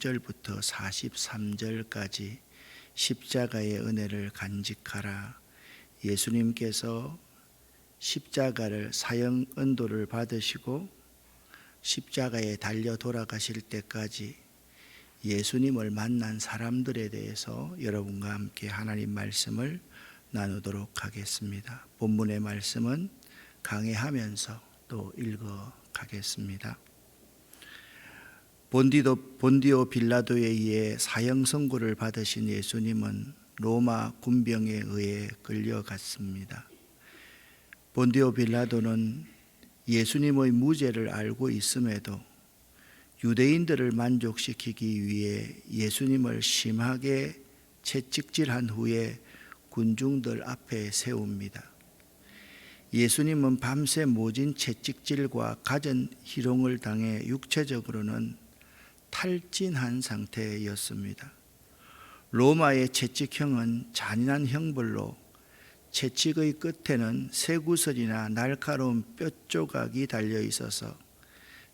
절부터 43절까지 십자가의 은혜를 간직하라. 예수님께서 십자가를 사형 은도를 받으시고 십자가에 달려 돌아가실 때까지 예수님을 만난 사람들에 대해서 여러분과 함께 하나님 말씀을 나누도록 하겠습니다. 본문의 말씀은 강해하면서 또 읽어 가겠습니다. 본디오 빌라도에 의해 사형 선고를 받으신 예수님은 로마 군병에 의해 끌려갔습니다. 본디오 빌라도는 예수님의 무죄를 알고 있음에도 유대인들을 만족시키기 위해 예수님을 심하게 채찍질한 후에 군중들 앞에 세웁니다. 예수님은 밤새 모진 채찍질과 갖은 희롱을 당해 육체적으로는 탈진한 상태였습니다. 로마의 채찍형은 잔인한 형벌로 채찍의 끝에는 쇠구슬이나 날카로운 뼈조각이 달려 있어서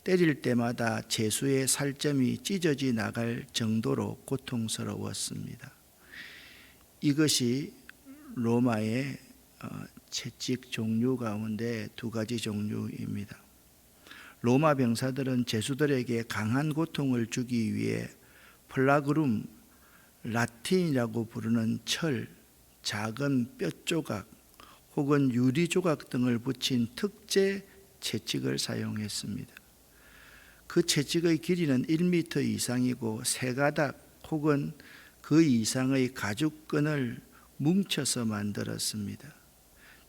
때릴 때마다 제수의 살점이 찢어져 나갈 정도로 고통스러웠습니다. 이것이 로마의 채찍 종류 가운데 두 가지 종류입니다. 로마 병사들은 제수들에게 강한 고통을 주기 위해 플라그룸, 라틴이라고 부르는 철, 작은 뼈조각 혹은 유리조각 등을 붙인 특제 채찍을 사용했습니다. 그 채찍의 길이는 1m 이상이고 세 가닥 혹은 그 이상의 가죽끈을 뭉쳐서 만들었습니다.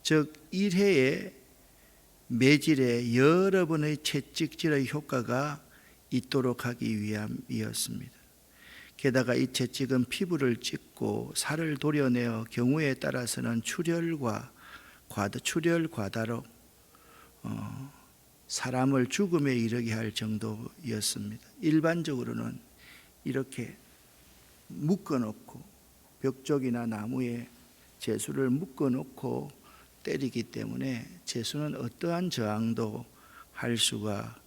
즉 1회의 매질에 여러 번의 채찍질의 효과가 있도록 하기 위함이었습니다. 게다가 이 채찍은 피부를 찢고 살을 도려내어 경우에 따라서는 출혈 과다로 사람을 죽음에 이르게 할 정도였습니다. 일반적으로는 이렇게 묶어놓고 벽쪽이나 나무에 제수를 묶어놓고 때리기 때문에 제수는 어떠한 저항도 할 수가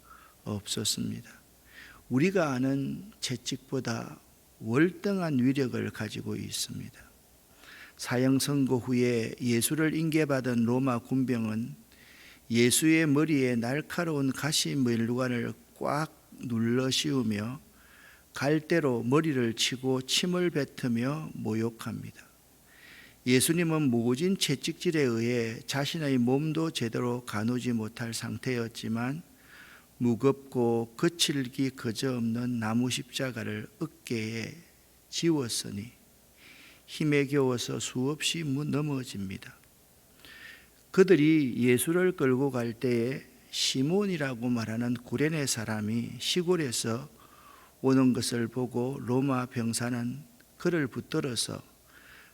없었습니다. 우리가 아는 채찍보다 월등한 위력을 가지고 있습니다. 사형 선고 후에 예수를 인계받은 로마 군병은 예수의 머리에 날카로운 가시 멸관을 꽉 눌러 씌우며 갈대로 머리를 치고 침을 뱉으며 모욕합니다. 예수님은 모진 채찍질에 의해 자신의 몸도 제대로 가누지 못할 상태였지만 무겁고 거칠기 그저없는 나무 십자가를 어깨에 지웠으니 힘에 겨워서 수없이 넘어집니다. 그들이 예수를 끌고 갈 때에 시몬이라고 말하는 구레네 사람이 시골에서 오는 것을 보고 로마 병사는 그를 붙들어서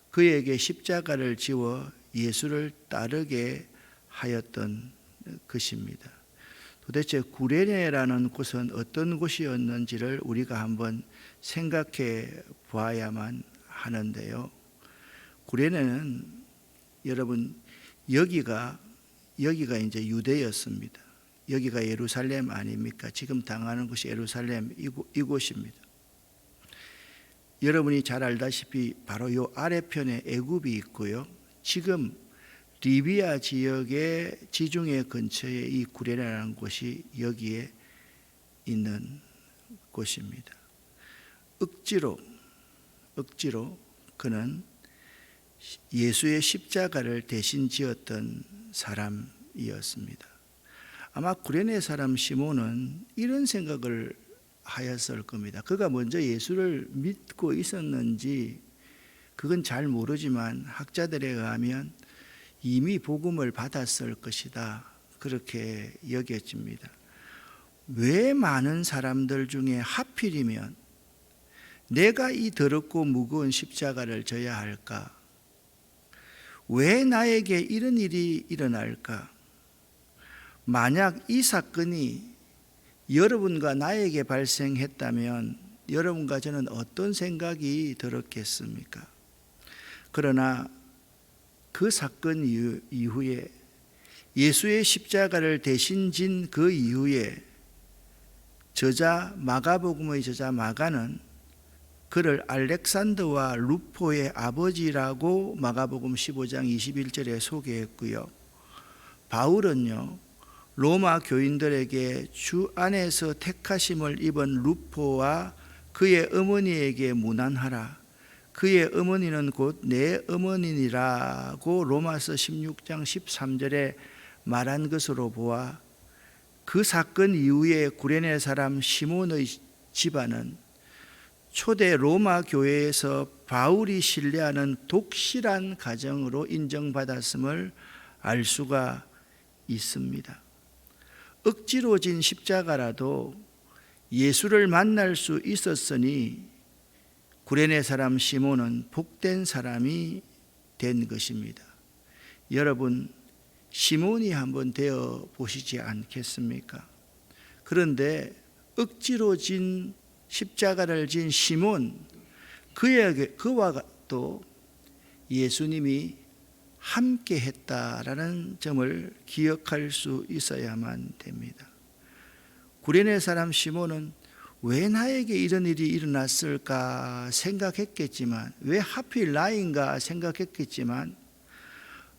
그에게 십자가를 지워 예수를 따르게 하였던 것입니다. 도대체 구레네라는 곳은 어떤 곳이었는지를 우리가 한번 생각해 봐야만 하는데요. 구레네는 여러분 여기가 이제 유대였습니다. 여기가 예루살렘 아닙니까? 지금 당하는 곳이 예루살렘 이곳입니다. 여러분이 잘 알다시피 바로 요 아래편에 애굽이 있고요. 지금 리비아 지역의 지중해 근처에 이 구레네라는 곳이 여기에 있는 곳입니다. 억지로 그는 예수의 십자가를 대신 지었던 사람이었습니다. 아마 구레네 사람 시몬은 이런 생각을 하였을 겁니다. 그가 먼저 예수를 믿고 있었는지 그건 잘 모르지만 학자들에 의하면 이미 복음을 받았을 것이다, 그렇게 여겨집니다. 왜 많은 사람들 중에 하필이면 내가 이 더럽고 무거운 십자가를 져야 할까? 왜 나에게 이런 일이 일어날까? 만약 이 사건이 여러분과 나에게 발생했다면 여러분과 저는 어떤 생각이 들었겠습니까? 그러나 그 사건 이후에 예수의 십자가를 대신 진 그 이후에 저자 마가복음의 저자 마가는 그를 알렉산더와 루포의 아버지라고 마가복음 15장 21절에 소개했고요. 바울은요, 로마 교인들에게 주 안에서 택하심을 입은 루포와 그의 어머니에게 문안하라. 그의 어머니는 곧 내 어머니니라고 로마서 16장 13절에 말한 것으로 보아 그 사건 이후에 구레네 사람 시몬의 집안은 초대 로마 교회에서 바울이 신뢰하는 독실한 가정으로 인정받았음을 알 수가 있습니다. 억지로 진 십자가라도 예수를 만날 수 있었으니 구레네 사람 시몬은 복된 사람이 된 것입니다. 여러분, 시몬이 한번 되어 보시지 않겠습니까? 그런데 억지로 진 십자가를 진 시몬, 그와 또 예수님이 함께 했다라는 점을 기억할 수 있어야만 됩니다. 구레네 사람 시몬은 왜 나에게 이런 일이 일어났을까 생각했겠지만, 왜 하필 나인가 생각했겠지만,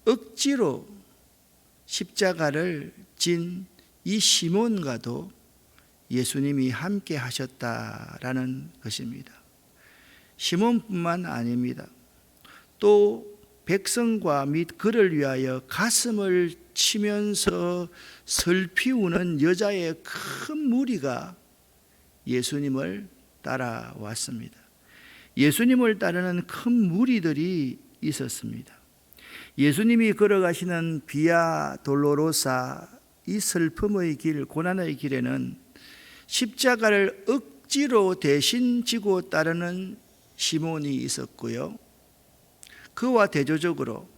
억지로 십자가를 진 이 시몬과도 예수님이 함께 하셨다라는 것입니다. 시몬뿐만 아닙니다. 또 백성과 및 그를 위하여 가슴을 치면서 슬피우는 여자의 큰 무리가 예수님을 따라왔습니다. 예수님을 따르는 큰 무리들이 있었습니다. 예수님이 걸어가시는 비아 돌로로사, 이 슬픔의 길, 고난의 길에는 십자가를 억지로 대신 지고 따르는 시몬이 있었고요. 그와 대조적으로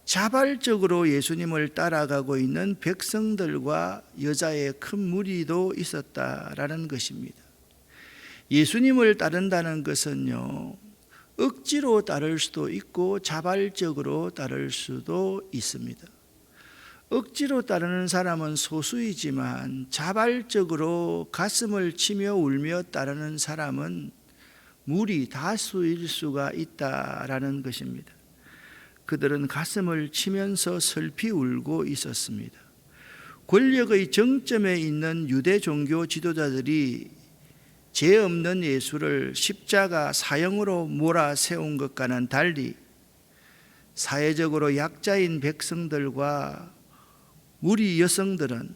자발적으로 예수님을 따라가고 있는 백성들과 여자의 큰 무리도 있었다라는 것입니다. 예수님을 따른다는 것은요, 억지로 따를 수도 있고 자발적으로 따를 수도 있습니다. 억지로 따르는 사람은 소수이지만 자발적으로 가슴을 치며 울며 따르는 사람은 무리 다수일 수가 있다라는 것입니다. 그들은 가슴을 치면서 슬피 울고 있었습니다. 권력의 정점에 있는 유대 종교 지도자들이 죄 없는 예수를 십자가 사형으로 몰아세운 것과는 달리 사회적으로 약자인 백성들과 무리 여성들은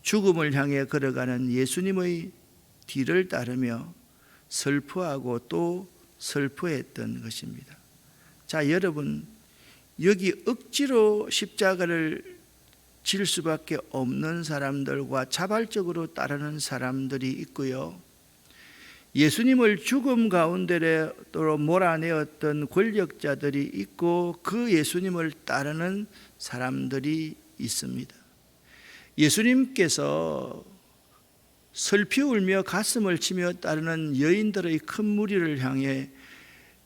죽음을 향해 걸어가는 예수님의 뒤를 따르며 슬퍼하고 또 슬퍼했던 것입니다. 자, 여러분, 여기 억지로 십자가를 질 수밖에 없는 사람들과 자발적으로 따르는 사람들이 있고요, 예수님을 죽음 가운데로 몰아내었던 권력자들이 있고 그 예수님을 따르는 사람들이 있습니다. 예수님께서 슬피 울며 가슴을 치며 따르는 여인들의 큰 무리를 향해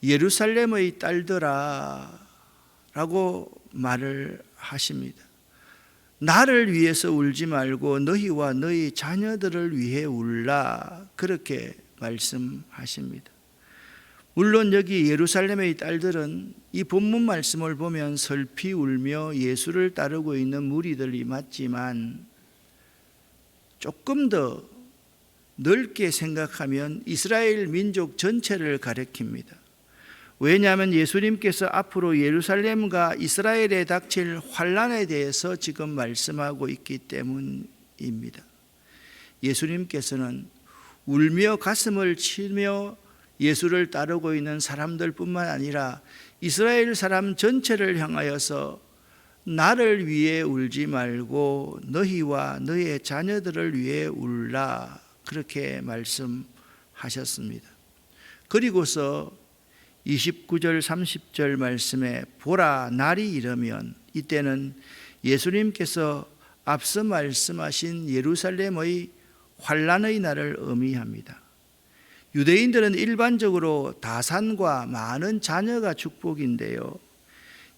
예루살렘의 딸들아 라고 말을 하십니다. 나를 위해서 울지 말고 너희와 너희 자녀들을 위해 울라, 그렇게 말씀하십니다. 물론 여기 예루살렘의 딸들은 이 본문 말씀을 보면 슬피 울며 예수를 따르고 있는 무리들이 맞지만 조금 더 넓게 생각하면 이스라엘 민족 전체를 가리킵니다. 왜냐하면 예수님께서 앞으로 예루살렘과 이스라엘에 닥칠 환난에 대해서 지금 말씀하고 있기 때문입니다. 예수님께서는 울며 가슴을 치며 예수를 따르고 있는 사람들뿐만 아니라 이스라엘 사람 전체를 향하여서 나를 위해 울지 말고 너희와 너희의 자녀들을 위해 울라, 그렇게 말씀하셨습니다. 그리고서 29절 30절 말씀에 보라, 날이 이르면, 이때는 예수님께서 앞서 말씀하신 예루살렘의 환난의 날을 의미합니다. 유대인들은 일반적으로 다산과 많은 자녀가 축복인데요,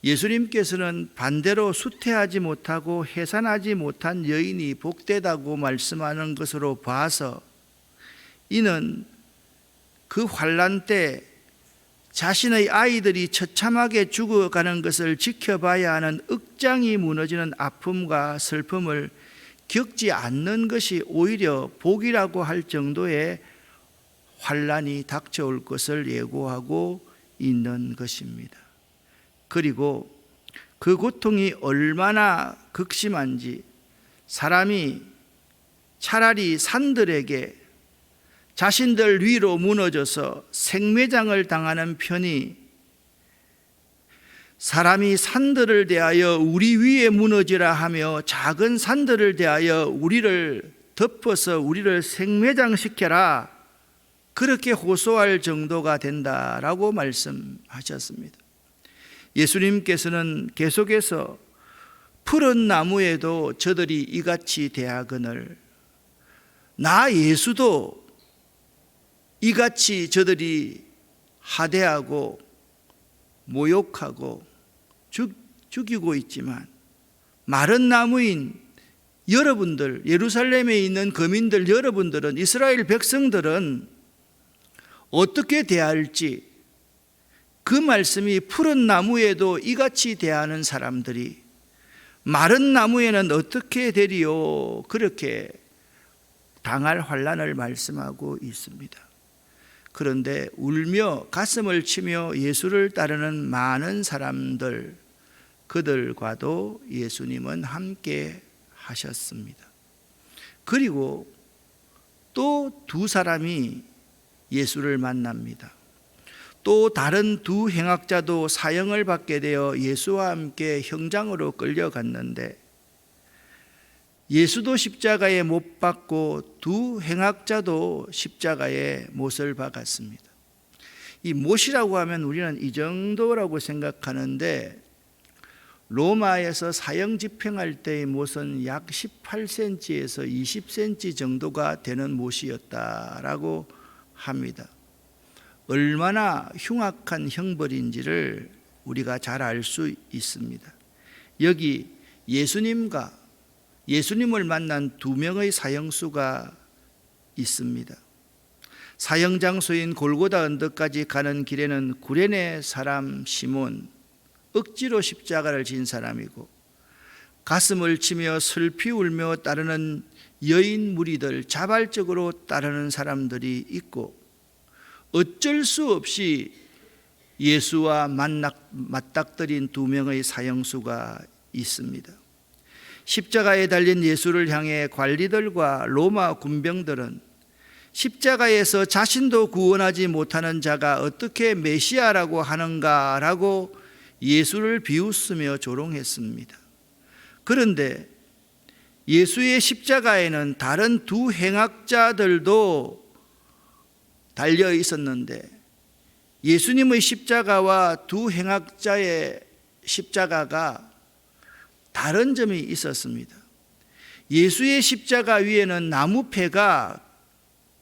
예수님께서는 반대로 수태하지 못하고 해산하지 못한 여인이 복되다고 말씀하는 것으로 봐서 이는 그 환난 때 자신의 아이들이 처참하게 죽어가는 것을 지켜봐야 하는 억장이 무너지는 아픔과 슬픔을 겪지 않는 것이 오히려 복이라고 할 정도의 환난이 닥쳐올 것을 예고하고 있는 것입니다. 그리고 그 고통이 얼마나 극심한지 사람이 차라리 산들에게 자신들 위로 무너져서 생매장을 당하는 편이 사람이 산들을 대하여 우리 위에 무너지라 하며 작은 산들을 대하여 우리를 덮어서 우리를 생매장시켜라, 그렇게 호소할 정도가 된다라고 말씀하셨습니다. 예수님께서는 계속해서 푸른 나무에도 저들이 이같이 대하거늘 나 예수도 이같이 저들이 하대하고 모욕하고 죽이고 있지만 마른 나무인 여러분들, 예루살렘에 있는 거민들 여러분들은, 이스라엘 백성들은 어떻게 대할지, 그 말씀이 푸른 나무에도 이같이 대하는 사람들이 마른 나무에는 어떻게 되리요, 그렇게 당할 환난을 말씀하고 있습니다. 그런데 울며 가슴을 치며 예수를 따르는 많은 사람들, 그들과도 예수님은 함께 하셨습니다. 그리고 또 두 사람이 예수를 만납니다. 또 다른 두 행악자도 사형을 받게 되어 예수와 함께 형장으로 끌려갔는데 예수도 십자가에 못 박고 두 행악자도 십자가에 못을 박았습니다. 이 못이라고 하면 우리는 이 정도라고 생각하는데 로마에서 사형 집행할 때의 못은 약 18cm에서 20cm 정도가 되는 못이었다라고 합니다. 얼마나 흉악한 형벌인지를 우리가 잘 알 수 있습니다. 여기 예수님을 만난 두 명의 사형수가 있습니다. 사형 장소인 골고다 언덕까지 가는 길에는 구레네 사람 시몬, 억지로 십자가를 진 사람이고, 가슴을 치며 슬피 울며 따르는 여인 무리들, 자발적으로 따르는 사람들이 있고, 어쩔 수 없이 예수와 맞닥뜨린 두 명의 사형수가 있습니다. 십자가에 달린 예수를 향해 관리들과 로마 군병들은 십자가에서 자신도 구원하지 못하는 자가 어떻게 메시아라고 하는가라고 예수를 비웃으며 조롱했습니다. 그런데 예수의 십자가에는 다른 두 행악자들도 달려 있었는데 예수님의 십자가와 두 행악자의 십자가가 다른 점이 있었습니다. 예수의 십자가 위에는 나무패가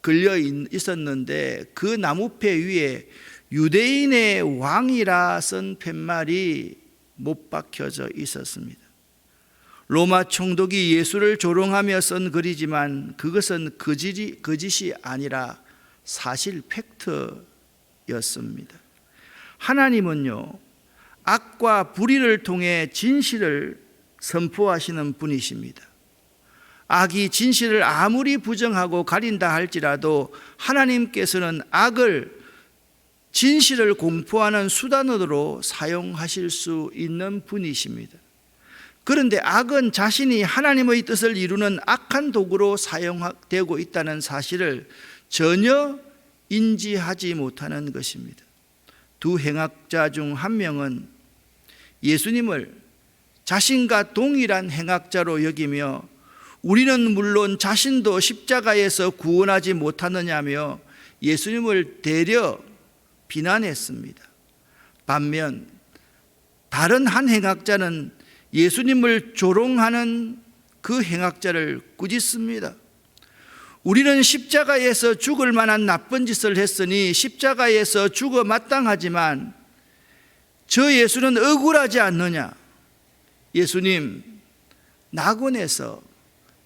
걸려 있었는데 그 나무패 위에 유대인의 왕이라 쓴 팻말이 못 박혀져 있었습니다. 로마 총독이 예수를 조롱하며 쓴 글이지만 그것은 거짓이 아니라 사실 팩트였습니다. 하나님은요, 악과 불의를 통해 진실을 선포하시는 분이십니다. 악이 진실을 아무리 부정하고 가린다 할지라도 하나님께서는 악을 진실을 공포하는 수단으로 사용하실 수 있는 분이십니다. 그런데 악은 자신이 하나님의 뜻을 이루는 악한 도구로 사용되고 있다는 사실을 전혀 인지하지 못하는 것입니다. 두 행악자 중 한 명은 예수님을 자신과 동일한 행악자로 여기며 우리는 물론 자신도 십자가에서 구원하지 못하느냐며 예수님을 대려 비난했습니다. 반면 다른 한 행악자는 예수님을 조롱하는 그 행악자를 꾸짖습니다. 우리는 십자가에서 죽을 만한 나쁜 짓을 했으니 십자가에서 죽어 마땅하지만 저 예수는 억울하지 않느냐? 예수님, 낙원에서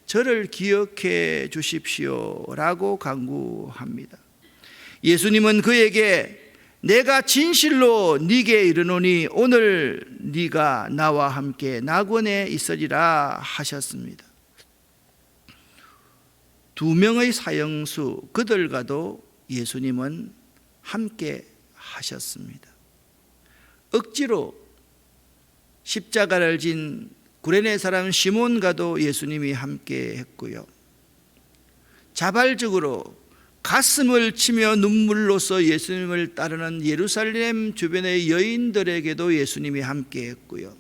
저를 기억해 주십시오 라고 간구합니다. 예수님은 그에게 내가 진실로 네게 이르노니 오늘 네가 나와 함께 낙원에 있으리라 하셨습니다. 두 명의 사형수 그들과도 예수님은 함께 하셨습니다. 억지로 십자가를 진 구레네 사람 시몬과도 예수님이 함께 했고요. 자발적으로 가슴을 치며 눈물로써 예수님을 따르는 예루살렘 주변의 여인들에게도 예수님이 함께 했고요.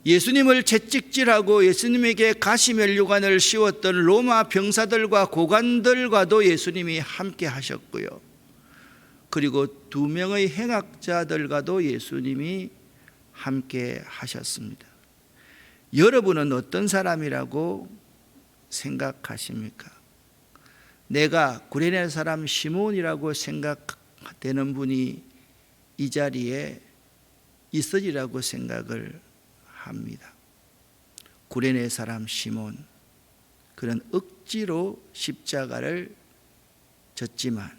예수님을 채찍질하고 예수님에게 가시면류관을 씌웠던 로마 병사들과 고관들과도 예수님이 함께 하셨고요. 그리고 두 명의 행악자들과도 예수님이 함께 하셨습니다. 여러분은 어떤 사람이라고 생각하십니까? 내가 구레네 사람 시몬이라고 생각되는 분이 이 자리에 있으리라고 생각을 합니다. 구레네 사람 시몬, 그는 억지로 십자가를 졌지만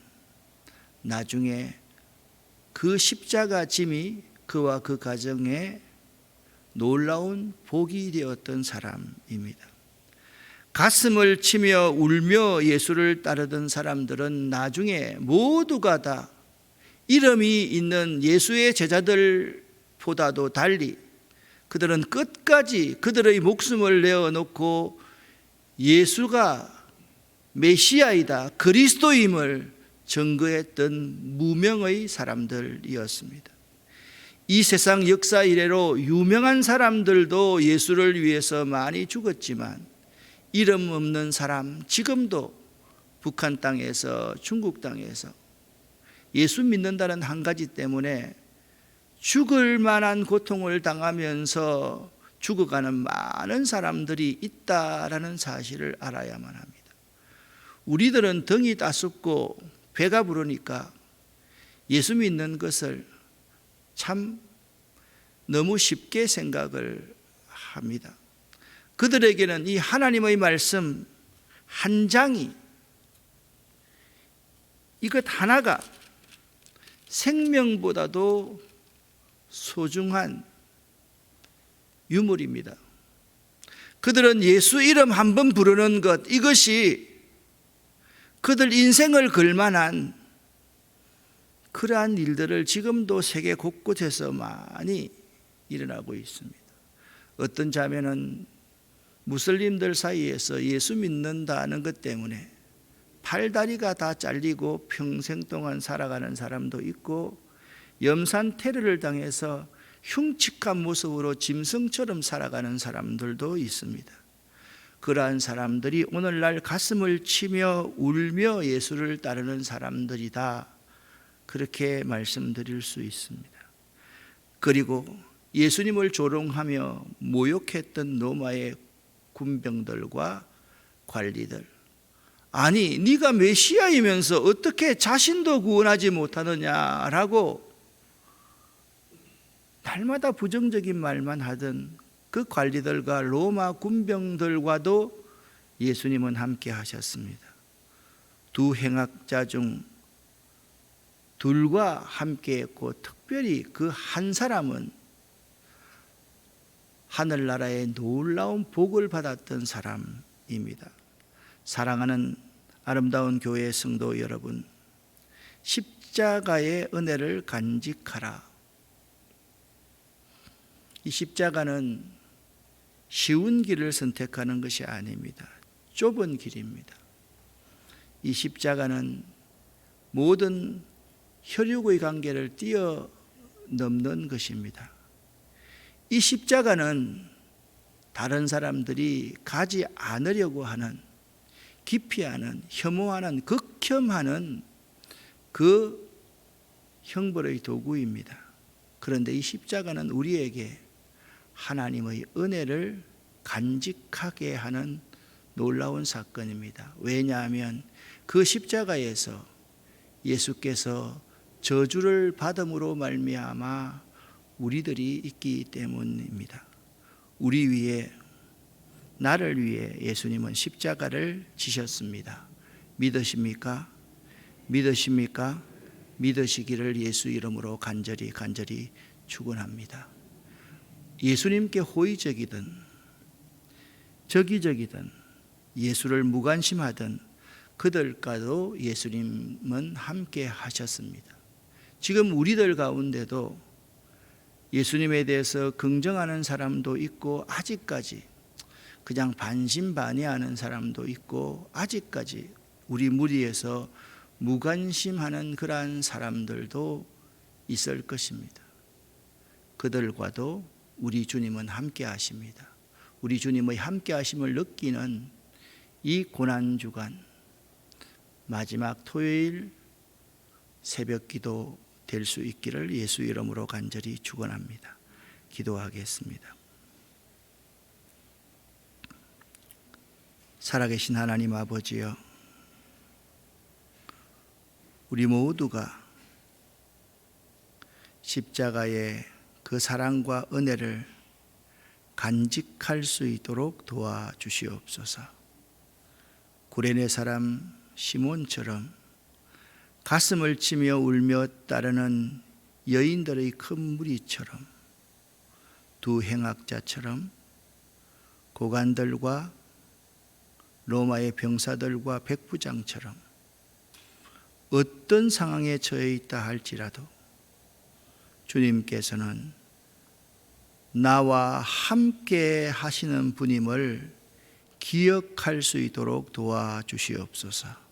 나중에 그 십자가 짐이 그와 그 가정에 놀라운 복이 되었던 사람입니다. 가슴을 치며 울며 예수를 따르던 사람들은 나중에 모두가 다 이름이 있는 예수의 제자들보다도 달리 그들은 끝까지 그들의 목숨을 내어놓고 예수가 메시아이다, 그리스도임을 증거했던 무명의 사람들이었습니다. 이 세상 역사 이래로 유명한 사람들도 예수를 위해서 많이 죽었지만 이름 없는 사람, 지금도 북한 땅에서, 중국 땅에서 예수 믿는다는 한 가지 때문에 죽을 만한 고통을 당하면서 죽어가는 많은 사람들이 있다라는 사실을 알아야만 합니다. 우리들은 등이 따숩고 배가 부르니까 예수 믿는 것을 참 너무 쉽게 생각을 합니다. 그들에게는 이 하나님의 말씀 한 장이, 이것 하나가 생명보다도 소중한 유물입니다. 그들은 예수 이름 한 번 부르는 것, 이것이 그들 인생을 걸만한 그러한 일들을 지금도 세계 곳곳에서 많이 일어나고 있습니다. 어떤 자매는 무슬림들 사이에서 예수 믿는다는 것 때문에 팔다리가 다 잘리고 평생 동안 살아가는 사람도 있고, 염산 테러를 당해서 흉측한 모습으로 짐승처럼 살아가는 사람들도 있습니다. 그러한 사람들이 오늘날 가슴을 치며 울며 예수를 따르는 사람들이다, 그렇게 말씀드릴 수 있습니다. 그리고 예수님을 조롱하며 모욕했던 로마의 군병들과 관리들, 아니 네가 메시아이면서 어떻게 자신도 구원하지 못하느냐라고 날마다 부정적인 말만 하던 그 관리들과 로마 군병들과도 예수님은 함께 하셨습니다. 두 행악자 중 둘과 함께 했고, 특별히 그 한 사람은 하늘나라의 놀라운 복을 받았던 사람입니다. 사랑하는 아름다운 교회 성도 여러분, 십자가의 은혜를 간직하라. 이 십자가는 쉬운 길을 선택하는 것이 아닙니다. 좁은 길입니다. 이 십자가는 모든 혈육의 관계를 뛰어넘는 것입니다. 이 십자가는 다른 사람들이 가지 않으려고 하는, 기피하는, 혐오하는, 극혐하는 그 형벌의 도구입니다. 그런데 이 십자가는 우리에게 하나님의 은혜를 간직하게 하는 놀라운 사건입니다. 왜냐하면 그 십자가에서 예수께서 저주를 받음으로 말미암아 우리들이 있기 때문입니다. 우리 위에, 나를 위해 예수님은 십자가를 지셨습니다. 믿으십니까? 믿으십니까? 믿으시기를 예수 이름으로 간절히 축원합니다. 예수님께 호의적이든 적이적이든 예수를 무관심하든 그들과도 예수님은 함께 하셨습니다. 지금 우리들 가운데도 예수님에 대해서 긍정하는 사람도 있고 아직까지 그냥 반신반의하는 사람도 있고 아직까지 우리 무리에서 무관심하는 그러한 사람들도 있을 것입니다. 그들과도 우리 주님은 함께 하십니다. 우리 주님의 함께 하심을 느끼는 이 고난주간 마지막 토요일 새벽기도 될 수 있기를 예수 이름으로 간절히 축원합니다. 기도하겠습니다. 살아계신 하나님 아버지여, 우리 모두가 십자가의 그 사랑과 은혜를 간직할 수 있도록 도와주시옵소서. 구레네 사람 시몬처럼 가슴을 치며 울며 따르는 여인들의 큰 무리처럼, 두 행악자처럼 고관들과 로마의 병사들과 백부장처럼 어떤 상황에 처해 있다 할지라도 주님께서는 나와 함께 하시는 분임을 기억할 수 있도록 도와주시옵소서.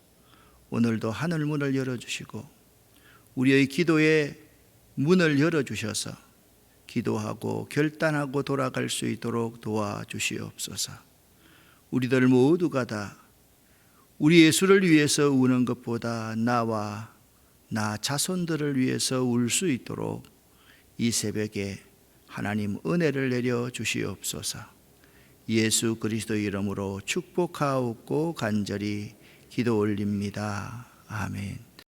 오늘도 하늘 문을 열어주시고 우리의 기도의 문을 열어주셔서 기도하고 결단하고 돌아갈 수 있도록 도와주시옵소서. 우리들 모두가 다 우리 예수를 위해서 우는 것보다 나와 나 자손들을 위해서 울 수 있도록 이 새벽에 하나님 은혜를 내려 주시옵소서. 예수 그리스도 이름으로 축복하옵고 간절히 기도 올립니다. 아멘.